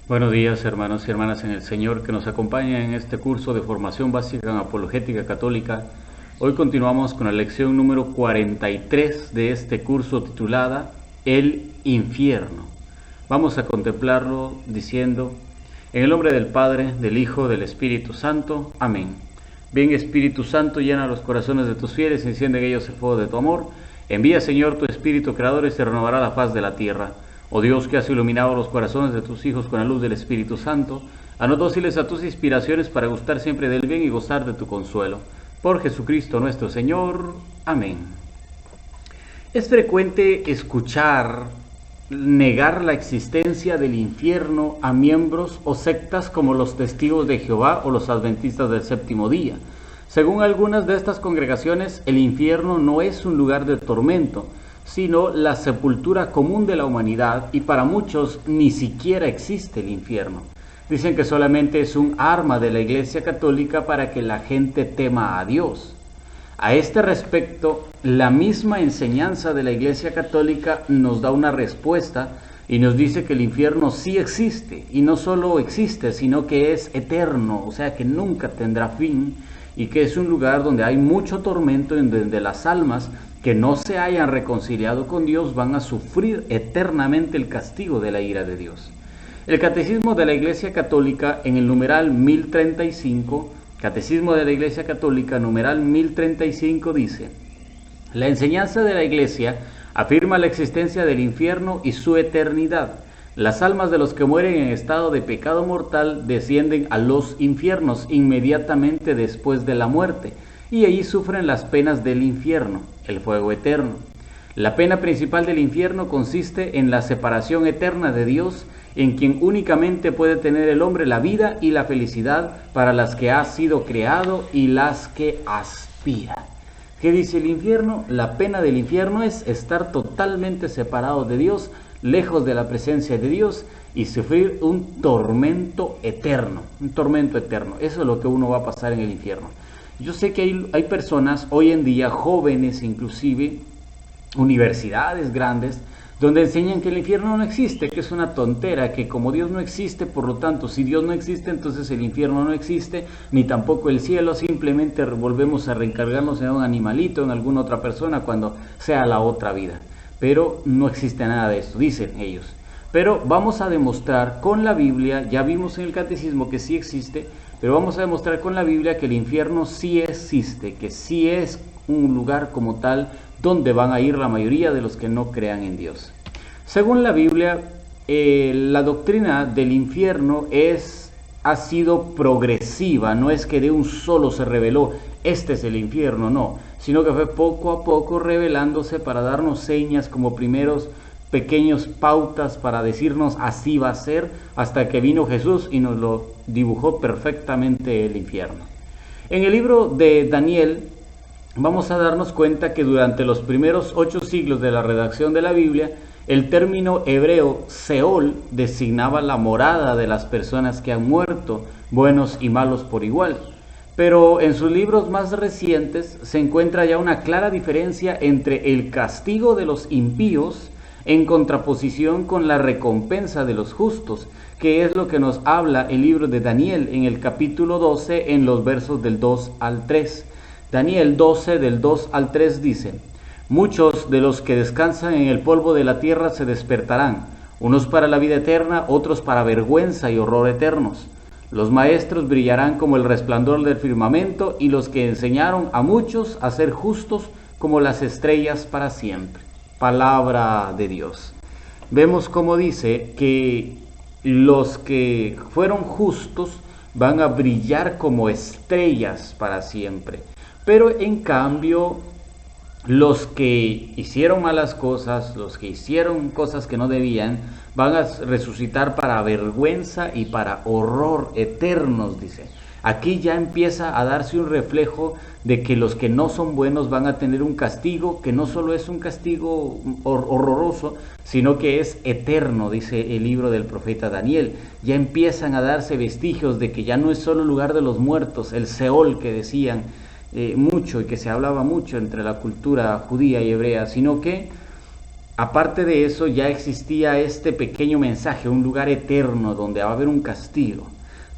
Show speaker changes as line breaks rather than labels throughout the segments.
Buenos días, hermanos y hermanas en el Señor que nos acompañan en este curso de formación básica en apologética católica. Hoy continuamos con la lección número 43 de este curso titulada El infierno. Vamos a contemplarlo diciendo: en el nombre del Padre, del Hijo, del Espíritu Santo. Amén. Ven, Espíritu Santo, llena los corazones de tus fieles, enciende en ellos el fuego de tu amor. Envía, Señor, tu Espíritu Creador y se renovará la faz de la tierra. Oh Dios, que has iluminado los corazones de tus hijos con la luz del Espíritu Santo, haznos dóciles a tus inspiraciones para gustar siempre del bien y gozar de tu consuelo. Por Jesucristo nuestro Señor. Amén. Es frecuente escuchar negar la existencia del infierno a miembros o sectas como los Testigos de Jehová o los Adventistas del Séptimo Día. Según algunas de estas congregaciones, el infierno no es un lugar de tormento, sino la sepultura común de la humanidad, y para muchos ni siquiera existe el infierno. Dicen que solamente es un arma de la Iglesia Católica para que la gente tema a Dios. A este respecto, la misma enseñanza de la Iglesia Católica nos da una respuesta y nos dice que el infierno sí existe, y no solo existe, sino que es eterno, o sea que nunca tendrá fin, y que es un lugar donde hay mucho tormento, en donde las almas que no se hayan reconciliado con Dios van a sufrir eternamente el castigo de la ira de Dios. El Catecismo de la Iglesia Católica, en el numeral 1035, Catecismo de la Iglesia Católica, numeral 1035, dice: la enseñanza de la Iglesia afirma la existencia del infierno y su eternidad. Las almas de los que mueren en estado de pecado mortal descienden a los infiernos inmediatamente después de la muerte, y allí sufren las penas del infierno, el fuego eterno. La pena principal del infierno consiste en la separación eterna de Dios, en quien únicamente puede tener el hombre la vida y la felicidad para las que ha sido creado y las que aspira. ¿Qué dice el infierno? La pena del infierno es estar totalmente separado de Dios, lejos de la presencia de Dios, y sufrir un tormento eterno. Un tormento eterno. Eso es lo que uno va a pasar en el infierno. Yo sé que hay personas hoy en día, jóvenes inclusive, universidades grandes, donde enseñan que el infierno no existe, que es una tontera, que como Dios no existe, por lo tanto, si Dios no existe, entonces el infierno no existe, ni tampoco el cielo, simplemente volvemos a reencargarnos en un animalito, en alguna otra persona, cuando sea la otra vida. Pero no existe nada de esto, dicen ellos. Pero vamos a demostrar con la Biblia, ya vimos en el catecismo que sí existe, pero vamos a demostrar con la Biblia que el infierno sí existe, que sí es un lugar como tal donde van a ir la mayoría de los que no crean en Dios. Según la Biblia, la doctrina del infierno ha sido progresiva, no es que de un solo se reveló, este es el infierno, no, sino que fue poco a poco revelándose para darnos señas como primeros pequeños pautas para decirnos así va a ser, hasta que vino Jesús y nos lo dibujó perfectamente el infierno. En el libro de Daniel vamos a darnos cuenta que durante los primeros 8 siglos de la redacción de la Biblia, el término hebreo Seol designaba la morada de las personas que han muerto, buenos y malos por igual. Pero en sus libros más recientes se encuentra ya una clara diferencia entre el castigo de los impíos en contraposición con la recompensa de los justos, que es lo que nos habla el libro de Daniel en el capítulo 12 en los versos del 2 al 3. Daniel 12 del 2 al 3 dice: muchos de los que descansan en el polvo de la tierra se despertarán, unos para la vida eterna, otros para vergüenza y horror eternos. Los maestros brillarán como el resplandor del firmamento, y los que enseñaron a muchos a ser justos como las estrellas para siempre. Palabra de Dios. Vemos cómo dice que los que fueron justos van a brillar como estrellas para siempre. Pero en cambio, los que hicieron malas cosas, los que hicieron cosas que no debían, van a resucitar para vergüenza y para horror eternos, dice. Aquí ya empieza a darse un reflejo de que los que no son buenos van a tener un castigo, que no solo es un castigo horroroso, sino que es eterno, dice el libro del profeta Daniel. Ya empiezan a darse vestigios de que ya no es solo el lugar de los muertos, el Seol que decían mucho y que se hablaba mucho entre la cultura judía y hebrea, sino que aparte de eso, ya existía este pequeño mensaje, un lugar eterno donde va a haber un castigo.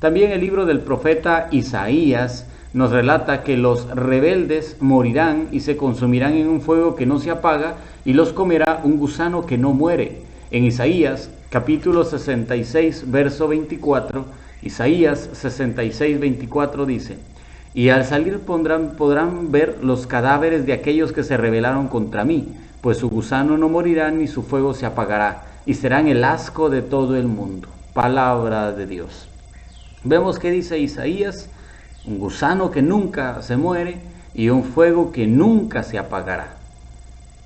También el libro del profeta Isaías nos relata que los rebeldes morirán y se consumirán en un fuego que no se apaga y los comerá un gusano que no muere. En Isaías capítulo 66, verso 24, Isaías 66, 24 dice: y al salir podrán ver los cadáveres de aquellos que se rebelaron contra mí, pues su gusano no morirá ni su fuego se apagará, y serán el asco de todo el mundo. Palabra de Dios. Vemos que dice Isaías: un gusano que nunca se muere y un fuego que nunca se apagará.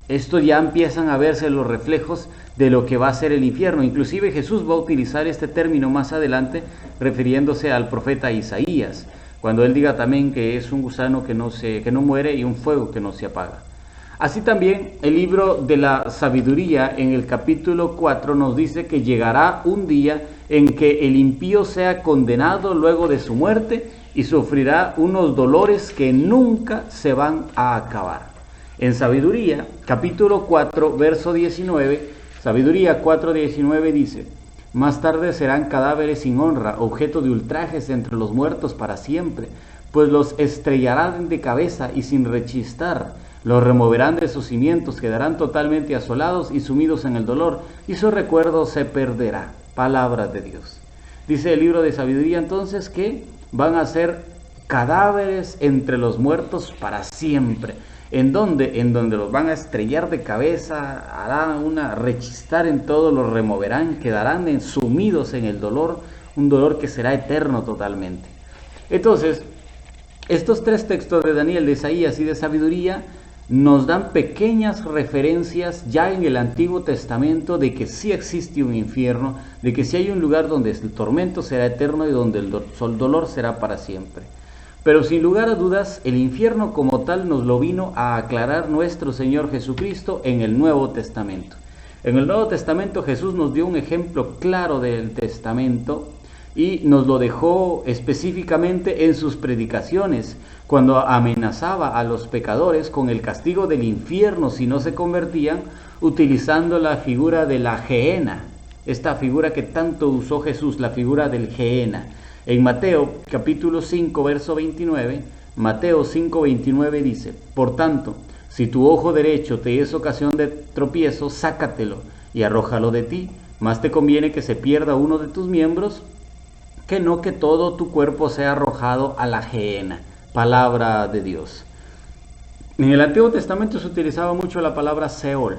Esto ya empiezan a verse los reflejos de lo que va a ser el infierno. Inclusive Jesús va a utilizar este término más adelante refiriéndose al profeta Isaías, cuando él diga también que es un gusano que no muere y un fuego que no se apaga. Así también el libro de la sabiduría en el capítulo 4 nos dice que llegará un día en que el impío sea condenado luego de su muerte y sufrirá unos dolores que nunca se van a acabar. En Sabiduría, capítulo 4, verso 19, Sabiduría 4:19 dice: más tarde serán cadáveres sin honra, objeto de ultrajes entre los muertos para siempre, pues los estrellarán de cabeza y sin rechistar, los removerán de sus cimientos, quedarán totalmente asolados y sumidos en el dolor, y su recuerdo se perderá. Palabra de Dios. Dice el libro de Sabiduría entonces que van a ser cadáveres entre los muertos para siempre. ¿En dónde? En donde los van a estrellar de cabeza, harán una rechistar en todo, los removerán, quedarán sumidos en el dolor, un dolor que será eterno totalmente. Entonces, estos tres textos de Daniel, de Isaías y de Sabiduría nos dan pequeñas referencias ya en el Antiguo Testamento de que sí existe un infierno, de que sí hay un lugar donde el tormento será eterno y donde el dolor será para siempre. Pero sin lugar a dudas, el infierno como tal nos lo vino a aclarar nuestro Señor Jesucristo en el Nuevo Testamento. En el Nuevo Testamento Jesús nos dio un ejemplo claro del Testamento y nos lo dejó específicamente en sus predicaciones, cuando amenazaba a los pecadores con el castigo del infierno si no se convertían, utilizando la figura de la gehenna, esta figura que tanto usó Jesús, la figura del gehenna. En Mateo capítulo 5, verso 29, Mateo 5:29 dice: por tanto, si tu ojo derecho te es ocasión de tropiezo, sácatelo y arrójalo de ti, más te conviene que se pierda uno de tus miembros, que no que todo tu cuerpo sea arrojado a la gehenna. Palabra de Dios. En el Antiguo Testamento se utilizaba mucho la palabra Seol.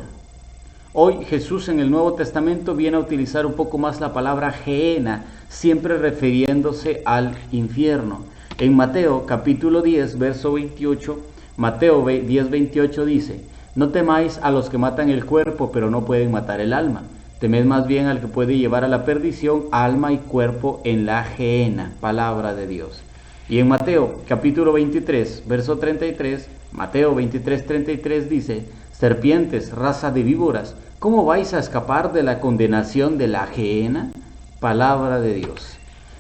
Hoy Jesús en el Nuevo Testamento viene a utilizar un poco más la palabra gehenna, siempre refiriéndose al infierno. En Mateo capítulo 10, verso 28, Mateo 10:28 dice: no temáis a los que matan el cuerpo, pero no pueden matar el alma. Temed más bien al que puede llevar a la perdición alma y cuerpo en la gehenna. Palabra de Dios. Y en Mateo capítulo 23, verso 33, Mateo 23:33 dice: serpientes, raza de víboras, ¿cómo vais a escapar de la condenación de la gehenna? Palabra de Dios.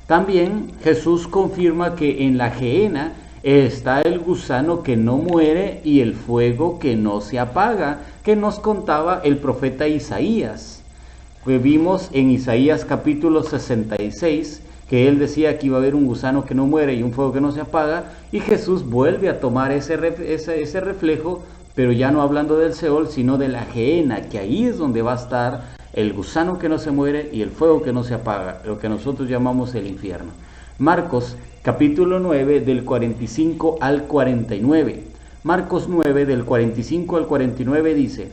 También Jesús confirma que en la gehenna está el gusano que no muere y el fuego que no se apaga, que nos contaba el profeta Isaías. Que vimos en Isaías capítulo 66, que él decía que iba a haber un gusano que no muere y un fuego que no se apaga, y Jesús vuelve a tomar ese reflejo, pero ya no hablando del Seol, sino de la gehenna, que ahí es donde va a estar el gusano que no se muere y el fuego que no se apaga, lo que nosotros llamamos el infierno. Marcos capítulo 9 del 45 al 49. Marcos 9 del 45 al 49 dice: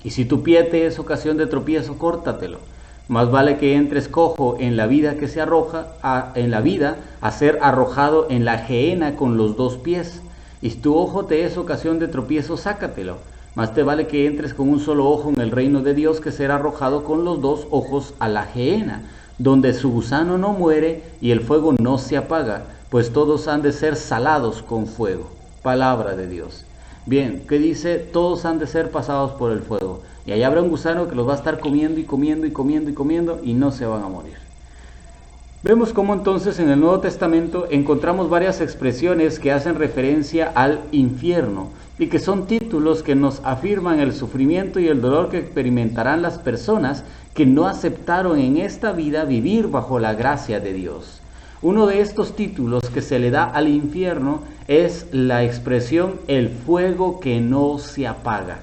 y si tu pie te es ocasión de tropiezo, córtatelo. Más vale que entres cojo en la vida que se arroja a ser arrojado en la gehenna con los dos pies. Y si tu ojo te es ocasión de tropiezo, sácatelo. Más te vale que entres con un solo ojo en el reino de Dios que ser arrojado con los dos ojos a la gehenna, donde su gusano no muere y el fuego no se apaga, pues todos han de ser salados con fuego. Palabra de Dios. Bien, ¿qué dice? Todos han de ser pasados por el fuego. Y allá habrá un gusano que los va a estar comiendo y comiendo y comiendo y comiendo y no se van a morir. Vemos cómo entonces en el Nuevo Testamento encontramos varias expresiones que hacen referencia al infierno. y que son títulos que nos afirman el sufrimiento y el dolor que experimentarán las personas que no aceptaron en esta vida vivir bajo la gracia de Dios. Uno de estos títulos que se le da al infierno es la expresión el fuego que no se apaga.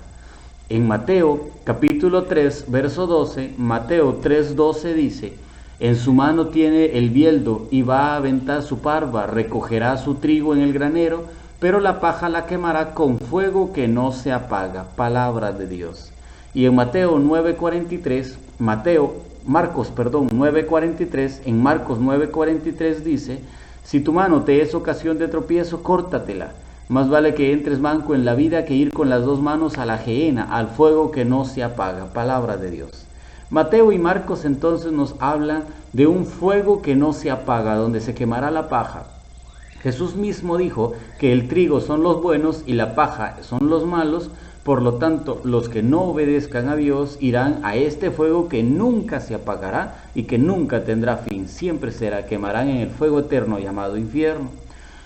En Mateo capítulo 3, verso 12, Mateo 3:12 dice: en su mano tiene el bieldo y va a aventar su parva, recogerá su trigo en el granero, pero la paja la quemará con fuego que no se apaga. Palabra de Dios. Y en Mateo 9:43, Marcos 9:43, en Marcos 9:43 dice: si tu mano te es ocasión de tropiezo, córtatela. Más vale que entres manco en la vida que ir con las dos manos a la gehenna, al fuego que no se apaga. Palabra de Dios. Mateo y Marcos entonces nos hablan de un fuego que no se apaga, donde se quemará la paja. Jesús mismo dijo que el trigo son los buenos y la paja son los malos. Por lo tanto, los que no obedezcan a Dios irán a este fuego que nunca se apagará y que nunca tendrá fin. Siempre quemarán en el fuego eterno llamado infierno.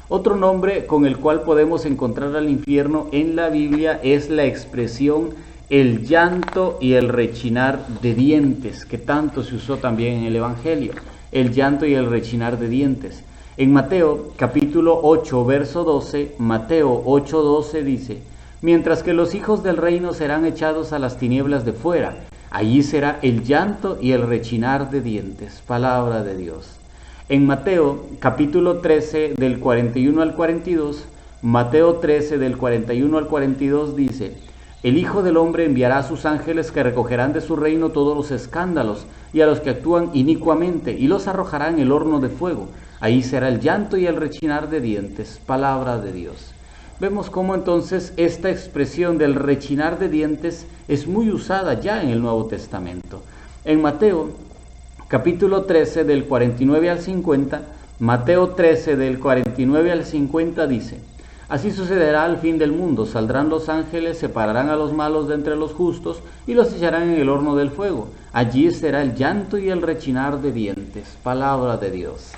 Otro nombre con el cual podemos encontrar al infierno en la Biblia es la expresión el llanto y el rechinar de dientes, que tanto se usó también en el Evangelio. El llanto y el rechinar de dientes. En Mateo capítulo 8, verso 12, Mateo 8:12 dice: mientras que los hijos del reino serán echados a las tinieblas de fuera, allí será el llanto y el rechinar de dientes. Palabra de Dios. En Mateo capítulo 13 del 41 al 42, Mateo 13 del 41 al 42 dice: el Hijo del Hombre enviará a sus ángeles que recogerán de su reino todos los escándalos y a los que actúan inicuamente y los arrojarán en el horno de fuego. Ahí será el llanto y el rechinar de dientes. Palabra de Dios. Vemos cómo entonces esta expresión del rechinar de dientes es muy usada ya en el Nuevo Testamento. En Mateo capítulo 13 del 49 al 50, Mateo 13 del 49 al 50 dice: así sucederá al fin del mundo, saldrán los ángeles, separarán a los malos de entre los justos y los echarán en el horno del fuego. Allí será el llanto y el rechinar de dientes. Palabra de Dios.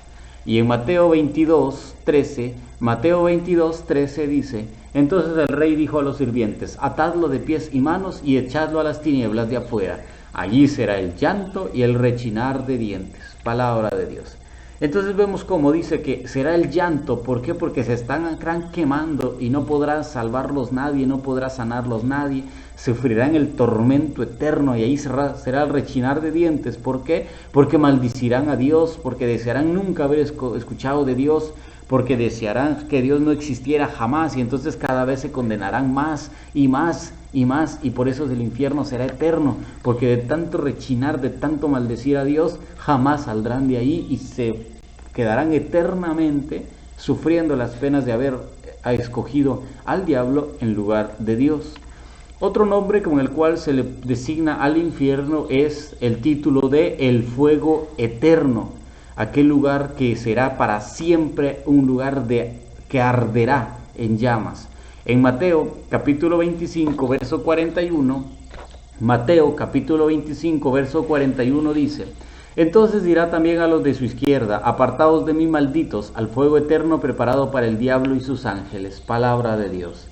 Y en Mateo 22:13 dice: entonces el rey dijo a los sirvientes: atadlo de pies y manos y echadlo a las tinieblas de afuera. Allí será el llanto y el rechinar de dientes. Palabra de Dios. Entonces vemos cómo dice que será el llanto. ¿Por qué? Porque se están quemando y no podrá salvarlos nadie, no podrá sanarlos nadie. Sufrirán el tormento eterno y ahí será el rechinar de dientes. ¿Por qué? Porque maldicirán a Dios, porque desearán nunca haber escuchado de Dios, porque desearán que Dios no existiera jamás y entonces cada vez se condenarán más y más y más, y por eso el infierno será eterno, porque de tanto rechinar, de tanto maldecir a Dios, jamás saldrán de ahí y se quedarán eternamente sufriendo las penas de haber escogido al diablo en lugar de Dios. Otro nombre con el cual se le designa al infierno es el título de el fuego eterno, aquel lugar que será para siempre un lugar que arderá en llamas. En Mateo capítulo 25, verso 41, Mateo capítulo 25, verso 41 dice: entonces dirá también a los de su izquierda: apartaos de mí, malditos, al fuego eterno preparado para el diablo y sus ángeles. Palabra de Dios.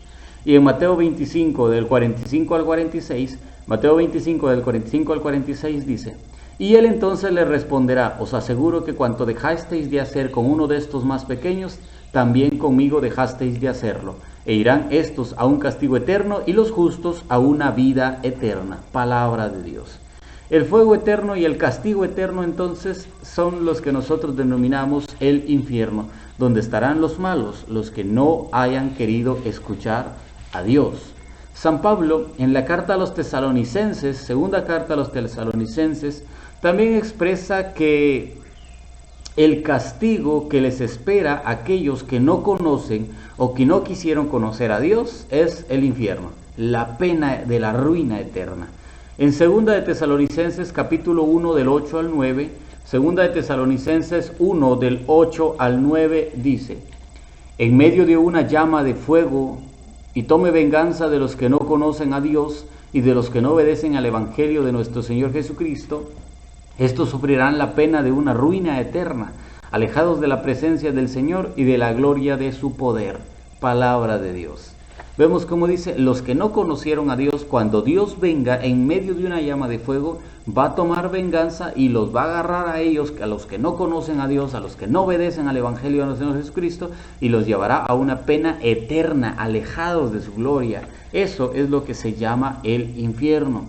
Y en Mateo 25, del 45 al 46, Mateo 25, del 45 al 46 dice: y él entonces le responderá: os aseguro que cuanto dejasteis de hacer con uno de estos más pequeños, también conmigo dejasteis de hacerlo. E irán estos a un castigo eterno y los justos a una vida eterna. Palabra de Dios. El fuego eterno y el castigo eterno entonces son los que nosotros denominamos el infierno, donde estarán los malos, los que no hayan querido escuchar a Dios. San Pablo, en la carta a los tesalonicenses, segunda carta a los tesalonicenses, también expresa que el castigo que les espera a aquellos que no conocen o que no quisieron conocer a Dios es el infierno, la pena de la ruina eterna. En segunda de Tesalonicenses capítulo 1 del 8 al 9, segunda de Tesalonicenses 1 del 8 al 9 dice: en medio de una llama de fuego, y tome venganza de los que no conocen a Dios y de los que no obedecen al Evangelio de nuestro Señor Jesucristo, estos sufrirán la pena de una ruina eterna, alejados de la presencia del Señor y de la gloria de su poder. Palabra de Dios. vemos cómo dice, los que no conocieron a Dios, cuando Dios venga en medio de una llama de fuego, va a tomar venganza y los va a agarrar a ellos, a los que no conocen a Dios, a los que no obedecen al Evangelio de nuestro Señor Jesucristo, y los llevará a una pena eterna, alejados de su gloria. Eso es lo que se llama el infierno.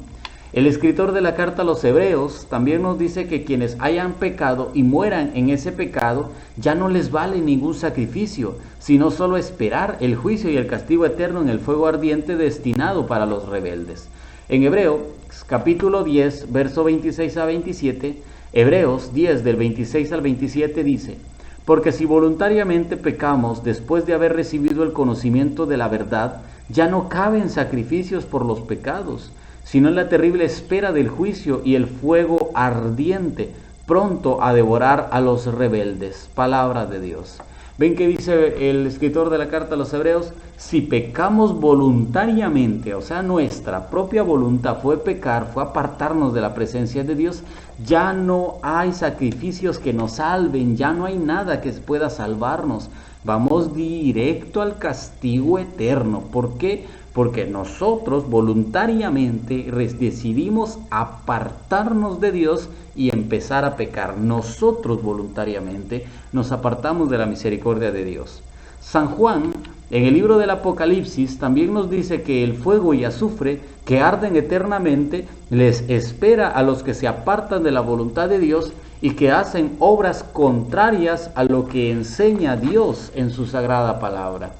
El escritor de la carta a los Hebreos también nos dice que quienes hayan pecado y mueran en ese pecado, ya no les vale ningún sacrificio, sino solo esperar el juicio y el castigo eterno en el fuego ardiente destinado para los rebeldes. En Hebreos capítulo 10, verso 26 a 27, Hebreos 10 del 26 al 27 dice: porque si voluntariamente pecamos después de haber recibido el conocimiento de la verdad, ya no caben sacrificios por los pecados, sino en la terrible espera del juicio y el fuego ardiente, pronto a devorar a los rebeldes. Palabra de Dios. ¿Ven que dice el escritor de la carta a los Hebreos? Si pecamos voluntariamente, o sea, nuestra propia voluntad fue pecar, fue apartarnos de la presencia de Dios, ya no hay sacrificios que nos salven, ya no hay nada que pueda salvarnos. Vamos directo al castigo eterno. ¿Por qué? Porque nosotros voluntariamente decidimos apartarnos de Dios y empezar a pecar. Nosotros voluntariamente nos apartamos de la misericordia de Dios. San Juan, en el libro del Apocalipsis, también nos dice que el fuego y azufre que arden eternamente les espera a los que se apartan de la voluntad de Dios y que hacen obras contrarias a lo que enseña Dios en su sagrada palabra.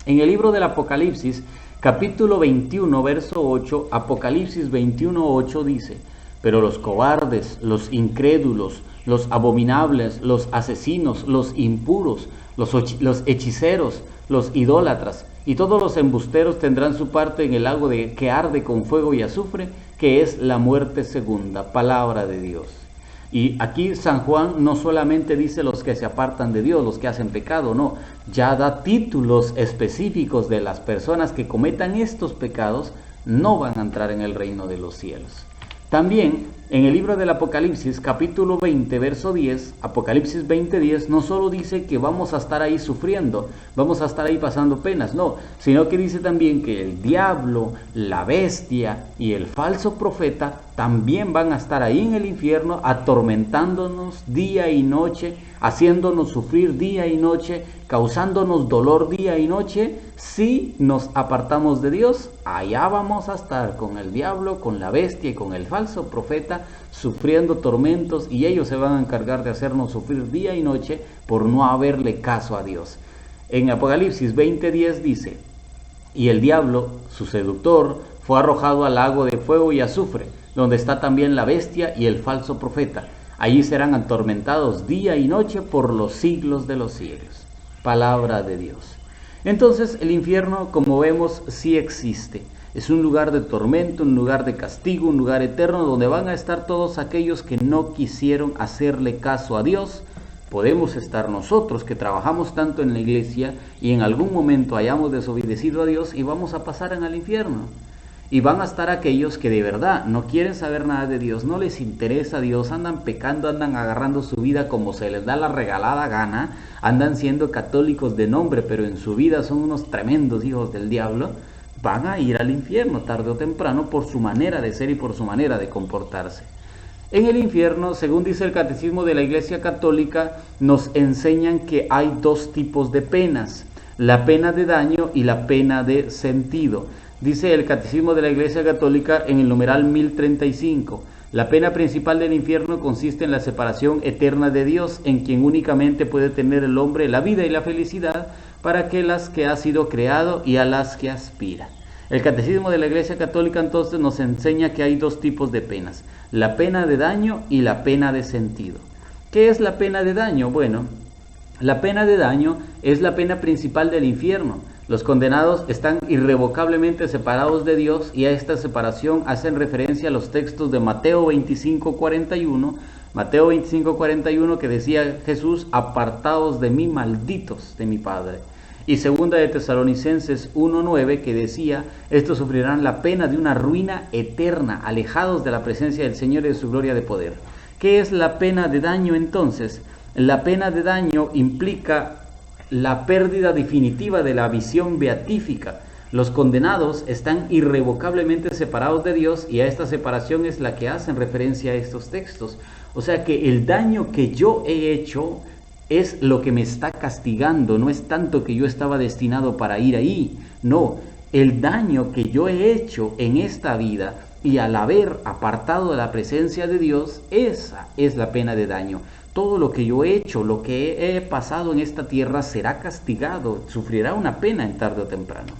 En el libro del Apocalipsis, capítulo 21, verso 8, Apocalipsis 21, 8 dice: pero los cobardes, los incrédulos, los abominables, los asesinos, los impuros, los hechiceros, los idólatras y todos los embusteros tendrán su parte en el lago que arde con fuego y azufre, que es la muerte segunda. Palabra de Dios. Y aquí San Juan no solamente dice los que se apartan de Dios, los que hacen pecado, no, ya da títulos específicos de las personas que cometan estos pecados, no van a entrar en el reino de los cielos. También en el libro del Apocalipsis, capítulo 20, verso 10, Apocalipsis 20, 10, no solo dice que vamos a estar ahí sufriendo, vamos a estar ahí pasando penas, no, sino que dice también que el diablo, la bestia y el falso profeta también van a estar ahí en el infierno atormentándonos día y noche, haciéndonos sufrir día y noche, causándonos dolor día y noche. Si nos apartamos de Dios, allá vamos a estar con el diablo, con la bestia y con el falso profeta, sufriendo tormentos, y ellos se van a encargar de hacernos sufrir día y noche por no haberle caso a Dios. En Apocalipsis 20:10 dice: y el diablo, su seductor, fue arrojado al lago de fuego y azufre, donde está también la bestia y el falso profeta. Allí serán atormentados día y noche por los siglos de los siglos. Palabra de Dios. Entonces el infierno, como vemos, sí existe. Es un lugar de tormento, un lugar de castigo, un lugar eterno donde van a estar todos aquellos que no quisieron hacerle caso a Dios. Podemos estar nosotros que trabajamos tanto en la iglesia y en algún momento hayamos desobedecido a Dios y vamos a pasar en el infierno. Y van a estar aquellos que de verdad no quieren saber nada de Dios, no les interesa Dios, andan pecando, andan agarrando su vida como se les da la regalada gana, andan siendo católicos de nombre, pero en su vida son unos tremendos hijos del diablo. Van a ir al infierno tarde o temprano por su manera de ser y por su manera de comportarse. En el infierno, según dice el Catecismo de la Iglesia Católica, nos enseñan que hay dos tipos de penas: la pena de daño y la pena de sentido. Dice el Catecismo de la Iglesia Católica en el numeral 1035: la pena principal del infierno consiste en la separación eterna de Dios, en quien únicamente puede tener el hombre la vida y la felicidad para aquellas que ha sido creado y a las que aspira. El Catecismo de la Iglesia Católica entonces nos enseña que hay dos tipos de penas: la pena de daño y la pena de sentido. ¿Qué es la pena de daño? Bueno, la pena de daño es la pena principal del infierno. Los condenados están irrevocablemente separados de Dios, y a esta separación hacen referencia a los textos de Mateo 25:41, Mateo 25:41, que decía Jesús: apartados de mí, malditos de mi Padre. Y segunda de Tesalonicenses 1:9, que decía: estos sufrirán la pena de una ruina eterna, alejados de la presencia del Señor y de su gloria de poder. ¿Qué es la pena de daño entonces? La pena de daño implica la pérdida definitiva de la visión beatífica. Los condenados están irrevocablemente separados de Dios y a esta separación es la que hacen referencia a estos textos. O sea que el daño que yo he hecho es lo que me está castigando, no es tanto que yo estaba destinado para ir ahí, no, el daño que yo he hecho en esta vida y al haber apartado de la presencia de Dios, esa es la pena de daño. Todo lo que yo he hecho, lo que he pasado en esta tierra será castigado, sufrirá una pena en tarde o temprano.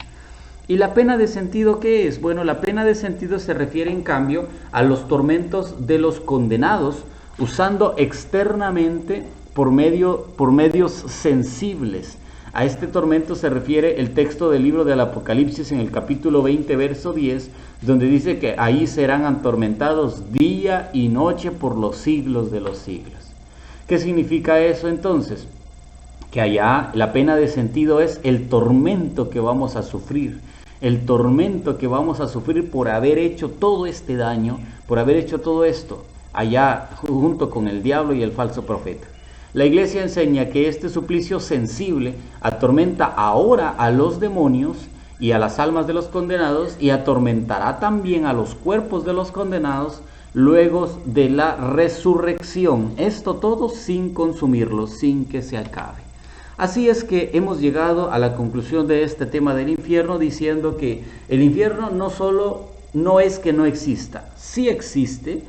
¿Y la pena de sentido qué es? Bueno, la pena de sentido se refiere en cambio a los tormentos de los condenados, usando externamente por medios sensibles. A este tormento se refiere el texto del libro del Apocalipsis en el capítulo 20, verso 10, donde dice que ahí serán atormentados día y noche por los siglos de los siglos. ¿Qué significa eso entonces? Que allá la pena de sentido es el tormento que vamos a sufrir, el tormento que vamos a sufrir por haber hecho todo este daño, por haber hecho todo esto, allá junto con el diablo y el falso profeta. La Iglesia enseña que este suplicio sensible atormenta ahora a los demonios y a las almas de los condenados y atormentará también a los cuerpos de los condenados luego de la resurrección. Esto todo sin consumirlos, sin que se acabe. Así es que hemos llegado a la conclusión de este tema del infierno diciendo que el infierno no es que no exista, sí existe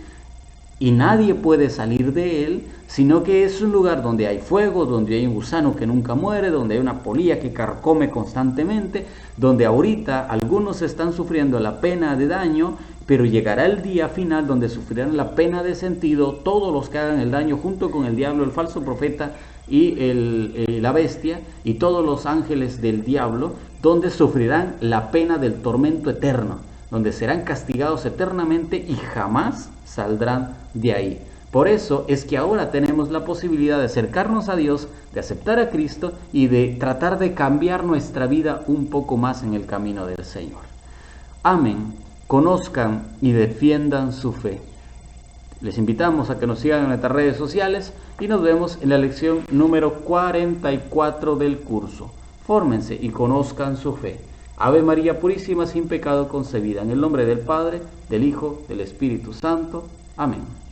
y nadie puede salir de él, sino que es un lugar donde hay fuego, donde hay un gusano que nunca muere, donde hay una polilla que carcome constantemente, donde ahorita algunos están sufriendo la pena de daño, pero llegará el día final donde sufrirán la pena de sentido todos los que hagan el daño junto con el diablo, el falso profeta y la bestia y todos los ángeles del diablo, donde sufrirán la pena del tormento eterno, donde serán castigados eternamente y jamás saldrán de ahí. Por eso es que ahora tenemos la posibilidad de acercarnos a Dios, de aceptar a Cristo y de tratar de cambiar nuestra vida un poco más en el camino del Señor. Amén. Conozcan y defiendan su fe. Les invitamos a que nos sigan en nuestras redes sociales y nos vemos en la lección número 44 del curso. Fórmense y conozcan su fe. Ave María Purísima, sin pecado concebida. En el nombre del Padre, del Hijo, del Espíritu Santo. Amén.